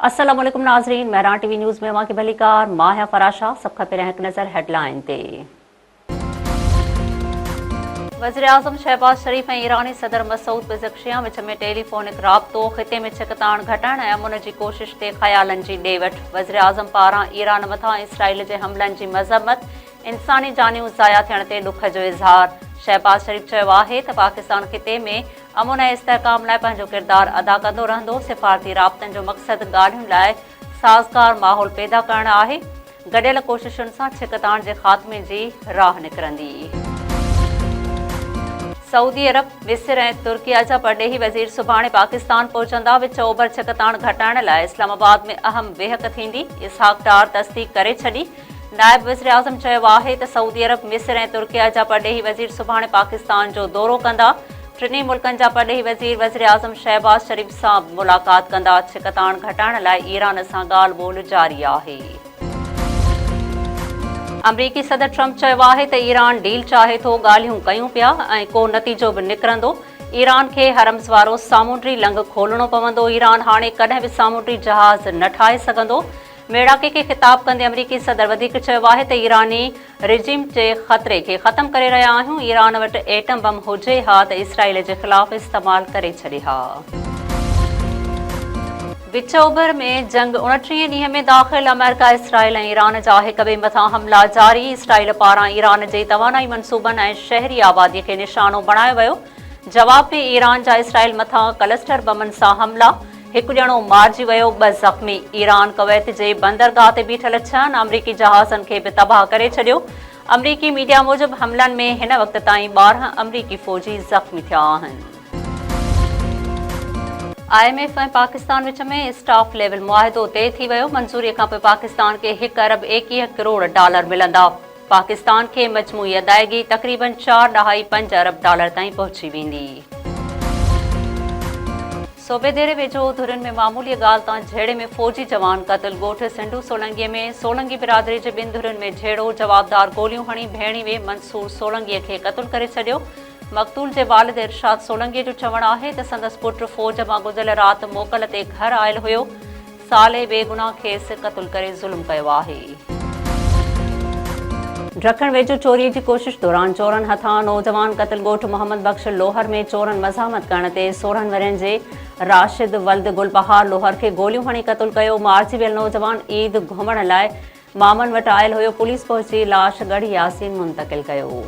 अस्सलाम वालेकुम नाज़रीन, महरान टीवी न्यूज़ में अवां खे भलीकार मां फराशा। सब खां पहिरियों हिकु नज़र हेडलाइन ते। वज़ीर आज़म शहबाज शरीफ ऐं ईरानी सदर मसूद पेज़ेश्कियान विच में टेलीफोनिक राब्तो, ख़िते में छिकताण घटाइण ऐं अमन जी कोशिश ते ख़यालनि जी ॾे वठि। वज़ीर आज़म पारां ईरान मथां इसराइल जे हमलनि जी मज़म्मत, इंसानी जानियूं ज़ाया थियण ते ॾुख जो इज़हार। शहबाज शरीफ चयो आहे त पाकिस्तान ख़िते में अमन ऐं इस्तेहकाम लाइ पंहिंजो किरदारु अदा कंदो रहंदो। सिफ़ारती राब्तनि जो मक़सदु ॻाल्हियुनि लाइ साज़गार माहौल पैदा करणु आहे। गॾियल कोशिशुनि सां छिकताण जे ख़ात्मे जी राह निकिरंदी। सऊदी अरब, मिस्र ऐं तुर्किया जा परॾेही वज़ीर सुभाणे पाकिस्तान पहुचंदा। विच ओभर छिकताण घटाइण लाइ इस्लामाबाद में अहम बेहक थींदी, इसहाक़ डार तस्दीक़ करे छॾी। नायब वज़ीर आज़म चयो आहे त सऊदी अरब, मिस्र ऐं तुर्किया जा परॾेही वज़ीर सुभाणे पाकिस्तान जो दौरो कंदा। टिनी मुल्कनि जा परॾेही वज़ीर आज़म शहबाज शरीफ सां मुलाक़ात कंदा। छिकताण घटाइण लाइ ईरान सां ॻाल्हि ॿोल जारी आहे। अमरीकी सदर ट्रंप चयो आहे त ईरान डील चाहे थो, ॻाल्हियूं कयूं पिया ऐं को नतीजो बि निकिरंदो। ईरान खे हरम्स वारो सामूंडी लंघ खोलणो पवंदो। ईरान हाणे कॾहिं बि सामूंडी जहाज़ न ठाहे सघंदो। मेड़ाके खे ख़िताब कंदे अमरीकी सदर वधीक चयो आहे त ईरानी रिजिम जे ख़तरे खे ख़तमु करे रहिया आहियूं। ईरान वटि एटम बम हुजे हा त इसराइल जे ख़िलाफ़ इस्तेमालु करे छॾे हा। विच ओभर में जंग 29 ॾींहं में दाख़िल। अमेरिका, इसराइल ऐं ईरान जा हिक ॿिए मथां हमला जारी। इसराइल पारां ईरान जे तवानाई मनसूबनि ऐं शहरी आबादीअ खे निशानो बणायो वियो। जवाब में ईरान जा इसराइल मथां क्लस्टर बमनि सां हमला। हिकु ॼणो मारिजी वियो, 2 ज़ख़्मी। ईरान कवैत जे बंदरगाह ते बीठल 6 अमरीकी जहाज़नि खे बि तबाह करे छॾियो। अमरीकी मीडिया मूजिबि हमलनि में हिन वक़्त ताईं 12 अमरीकी फ़ौजी ज़ख़्मी थिया आहिनि। IMF ऐं पाकिस्तान विच में स्टाफ लेवल मुआहिदो तइ थी वियो। मंज़ूरीअ खां पोइ पाकिस्तान खे $1 अरब 21 करोड़ मिलंदा। पाकिस्तान खे मजमूई अदायगी तक़रीबन $4.5 अरब ताईं पहुची वेंदी। सूबे देरे वेझो धुरिन में मामूली ॻाल्हि तां झेड़े में फ़ौजी जवान क़तल। ॻोठ सिंधु सोलंकीअ में सोलंकी बिरादरी जे 2 धुरिन में झेड़ो। जवाबदार गोलियूं हणी भेणी वे मंसूर सोलंकीअ खे क़तल करे छॾियो। मक़तूल जे वालिद इरशाद सोलंकीअ जो चवणु आहे त संदसि पुटु फ़ौज मां गुज़िरियल राति मोकल ते घर आयल हुयो। साले बेगुनाह खेसि क़तल करे ज़ुल्म कयो आहे। ढकण वेझो चोरीअ जी कोशिश दौरान चोरनि हथां नौजवान क़तल। ॻोठ मोहम्मद बख़्श लोहर में चोरनि मज़ामत करण ते 16 वरियनि जे राशिद वल्द गुलबहार लोहर खे गोलियूं हणी क़तल कयो। मारिजी वियल नौजवान ईद घुमण लाइ मामनि वटि आयल हुयो। पुलिस पहुची लाश गढ़ी यासीन मुंतक़िल कयो।